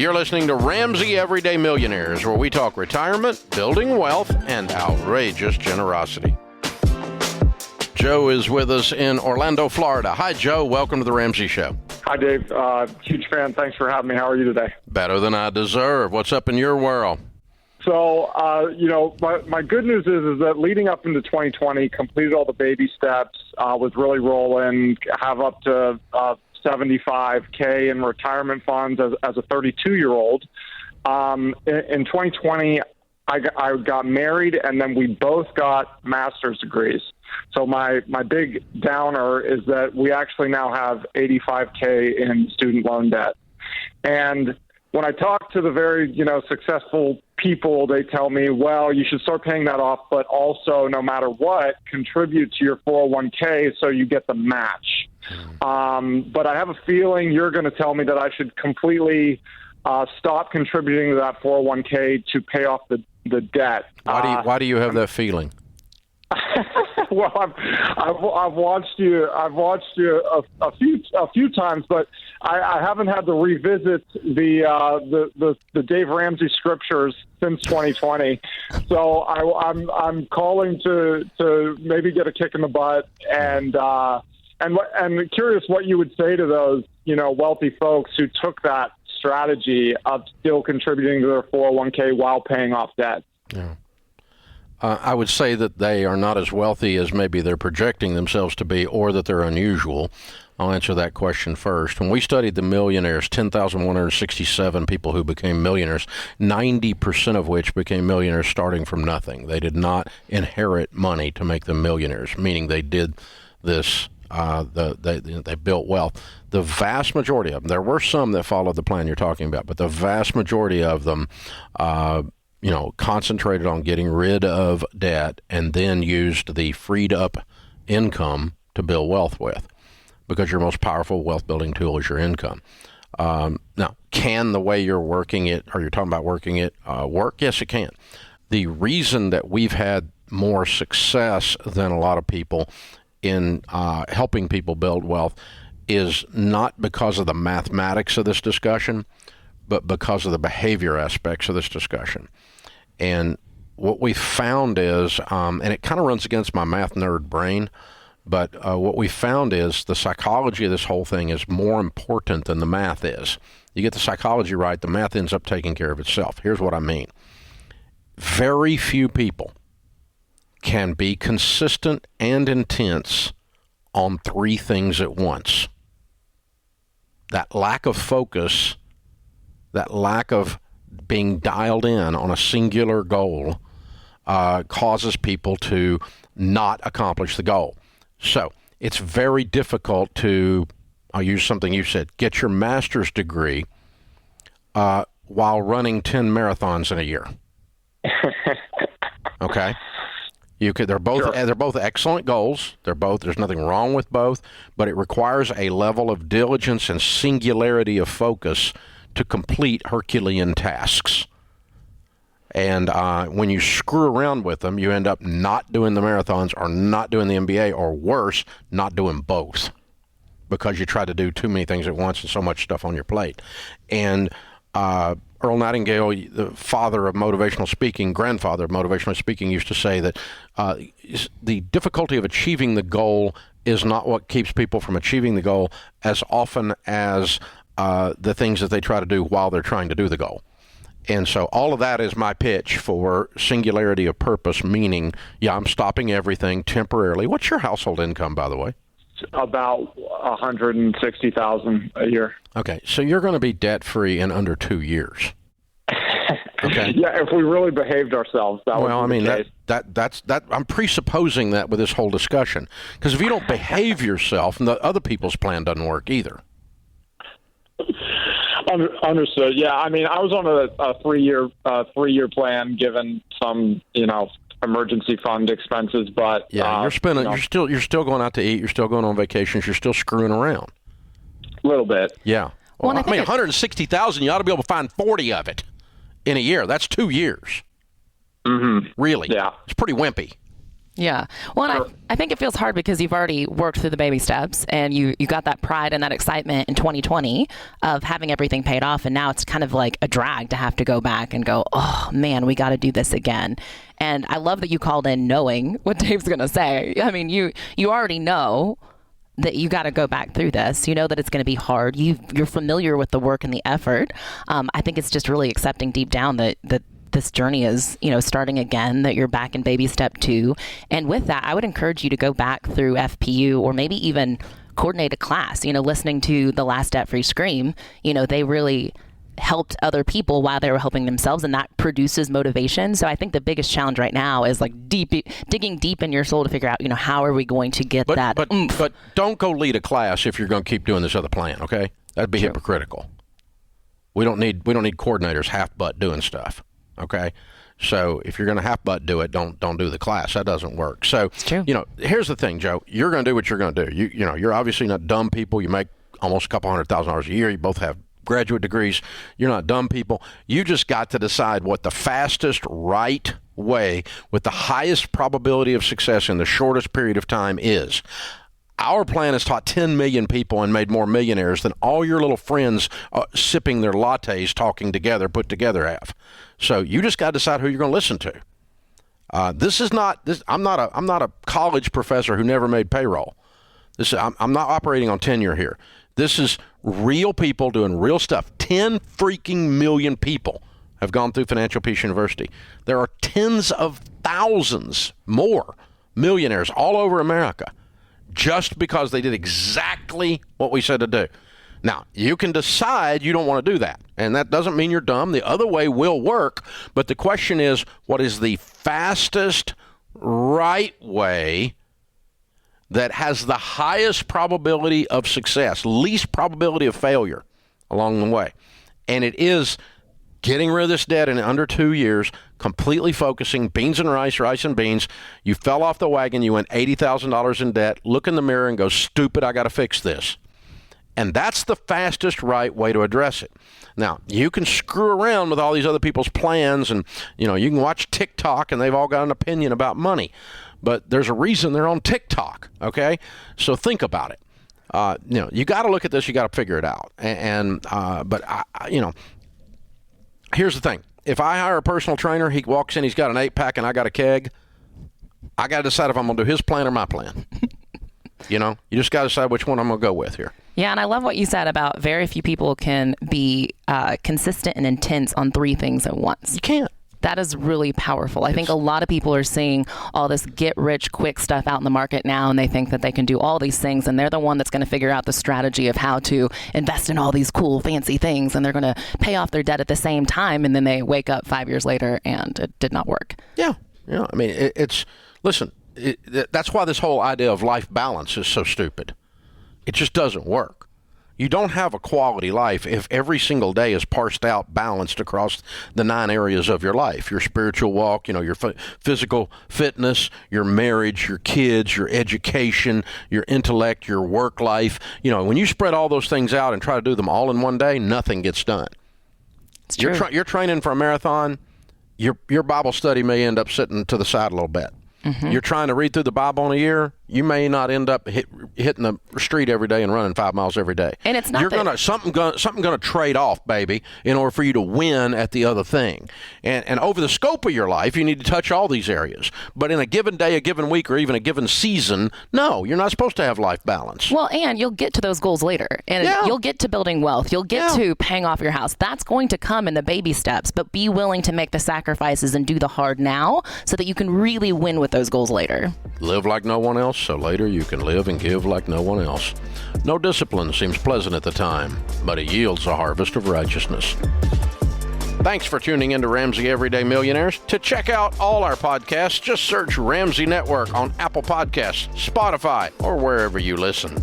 You're listening to Ramsey Everyday Millionaires, where we talk retirement, building wealth, and outrageous generosity. Joe is with us in Orlando, Florida. Hi, Joe. Welcome to the Ramsey Show. Hi, Dave. Huge fan. Thanks for having me. How are you today? Better than I deserve. What's up in your world? So, my good news is that leading up into 2020, completed all the baby steps, was really rolling, have up to $75K in retirement funds as a 32-year-old. In 2020, I got married, and then we both got master's degrees. So my big downer is that we actually now have $85K in student loan debt. And when I talk to the very, successful people, they tell me, well, you should start paying that off, but also, no matter what, contribute to your 401K so you get the match. But I have a feeling you're going to tell me that I should completely stop contributing to that 401K to pay off the debt. Why do you have that feeling? Well, I've watched you a few times, but I haven't had to revisit the Dave Ramsey scriptures since 2020. So I'm calling to maybe get a kick in the butt and curious what you would say to those wealthy folks who took that strategy of still contributing to their 401K while paying off debt. Yeah. I would say that they are not as wealthy as maybe they're projecting themselves to be, or that they're unusual. I'll answer that question first. When we studied the millionaires, 10,167 people who became millionaires, 90% of which became millionaires starting from nothing. They did not inherit money to make them millionaires, meaning they did this, they built wealth. The vast majority of them, there were some that followed the plan you're talking about, but the vast majority of them concentrated on getting rid of debt and then used the freed up income to build wealth with, because your most powerful wealth building tool is your income. Now, can the way you're working it, or you're talking about working it, work? Yes, it can. The reason that we've had more success than a lot of people in helping people build wealth is not because of the mathematics of this discussion, but because of the behavior aspects of this discussion. And what we found is, and it kind of runs against my math nerd brain, but what we found is the psychology of this whole thing is more important than the math is. You get the psychology right, the math ends up taking care of itself. Here's what I mean. Very few people can be consistent and intense on three things at once. That lack of focus, that lack of being dialed in on a singular goal causes people to not accomplish the goal. So it's very difficult to, I'll use something you said, get your master's degree while running 10 marathons in a year. Okay? They're both excellent goals. There's nothing wrong with both, but it requires a level of diligence and singularity of focus to complete Herculean tasks. And when you screw around with them, you end up not doing the marathons or not doing the MBA, or worse, not doing both, because you try to do too many things at once and so much stuff on your plate. And Earl Nightingale, the father of motivational speaking, grandfather of motivational speaking, used to say that the difficulty of achieving the goal is not what keeps people from achieving the goal as often as the things that they try to do while they're trying to do the goal. And so all of that is my pitch for singularity of purpose, meaning, I'm stopping everything temporarily. What's your household income, by the way? About $160,000 a year. Okay, so you're going to be debt-free in under 2 years. Okay. Yeah, if we really behaved ourselves, that would be the case. That's I'm presupposing that with this whole discussion, because if you don't behave yourself, and the other people's plan doesn't work either. Understood. Yeah, I mean, I was on a three-year plan, given some emergency fund expenses, but you're spending. You're still going out to eat. You're still going on vacations. You're still screwing around. A little bit. Yeah. Well, I mean, 160,000. You ought to be able to find 40 of it in a year. That's 2 years. Mm-hmm. Really? Yeah. It's pretty wimpy. Yeah. Well, and Sure. I think it feels hard because you've already worked through the baby steps and you got that pride and that excitement in 2020 of having everything paid off. And now it's kind of like a drag to have to go back and go, oh, man, we got to do this again. And I love that you called in knowing what Dave's going to say. I mean, you already know that you got to go back through this. You know that it's going to be hard. You're familiar with the work and the effort. I think it's just really accepting deep down that this journey is, starting again, that you're back in baby step 2. And with that, I would encourage you to go back through FPU or maybe even coordinate a class, listening to the Last Step Free Scream. They really helped other people while they were helping themselves, and that produces motivation. So I think the biggest challenge right now is like digging deep in your soul to figure out, how are we going to get that oomph. But don't go lead a class if you're going to keep doing this other plan, okay? That'd be hypocritical. We don't need coordinators half butt doing stuff. Okay, so if you're going to half butt do it, don't do the class. That doesn't work. So it's true. Here's the thing, Joe. You're going to do what you're going to do. You're obviously not dumb people. You make almost a couple $100,000 a year. You both have graduate degrees. You're not dumb people. You just got to decide what the fastest right way with the highest probability of success in the shortest period of time is. Our plan has taught 10 million people and made more millionaires than all your little friends sipping their lattes, talking together, put together have. So you just got to decide who you're going to listen to. I'm not a college professor who never made payroll. I'm not operating on tenure here. This is real people doing real stuff. 10 freaking million people have gone through Financial Peace University. There are tens of thousands more millionaires all over America, just because they did exactly what we said to do. Now, you can decide you don't want to do that, and that doesn't mean you're dumb. The other way will work, but the question is, what is the fastest, right way that has the highest probability of success, least probability of failure along the way? And it is getting rid of this debt in under 2 years, completely focusing, beans and rice, rice and beans. You fell off the wagon, you went $80,000 in debt, look in the mirror and go, stupid, I got to fix this. And that's the fastest right way to address it. Now, you can screw around with all these other people's plans, and you can watch TikTok and they've all got an opinion about money. But there's a reason they're on TikTok, okay? So think about it. You got to look at this, you got to figure it out. But here's the thing. If I hire a personal trainer, he walks in, he's got an 8-pack and I got a keg, I got to decide if I'm going to do his plan or my plan. You just got to decide which one I'm going to go with here. Yeah, and I love what you said about very few people can be consistent and intense on 3 things at once. You can't. That is really powerful. I think a lot of people are seeing all this get-rich-quick stuff out in the market now, and they think that they can do all these things, and they're the one that's going to figure out the strategy of how to invest in all these cool, fancy things, and they're going to pay off their debt at the same time, and then they wake up 5 years later, and it did not work. Yeah. I mean, that's why this whole idea of life balance is so stupid. It just doesn't work. You don't have a quality life if every single day is parsed out, balanced across the 9 areas of your life. Your spiritual walk, your physical fitness, your marriage, your kids, your education, your intellect, your work life. When you spread all those things out and try to do them all in one day, nothing gets done. It's true. You're training for a marathon, your Bible study may end up sitting to the side a little bit. Mm-hmm. You're trying to read through the Bible in a year, you may not end up hitting the street every day and running 5 miles every day. And it's not something gonna trade off, baby, in order for you to win at the other thing. And over the scope of your life, you need to touch all these areas. But in a given day, a given week, or even a given season, no, you're not supposed to have life balance. Well, and you'll get to those goals later. And you'll get to building wealth. You'll get to paying off your house. That's going to come in the baby steps. But be willing to make the sacrifices and do the hard now so that you can really win with those goals later. Live like no one else, so later you can live and give like no one else. No discipline seems pleasant at the time, but it yields a harvest of righteousness. Thanks for tuning in to Ramsey Everyday Millionaires. To check out all our podcasts, just search Ramsey Network on Apple Podcasts, Spotify, or wherever you listen.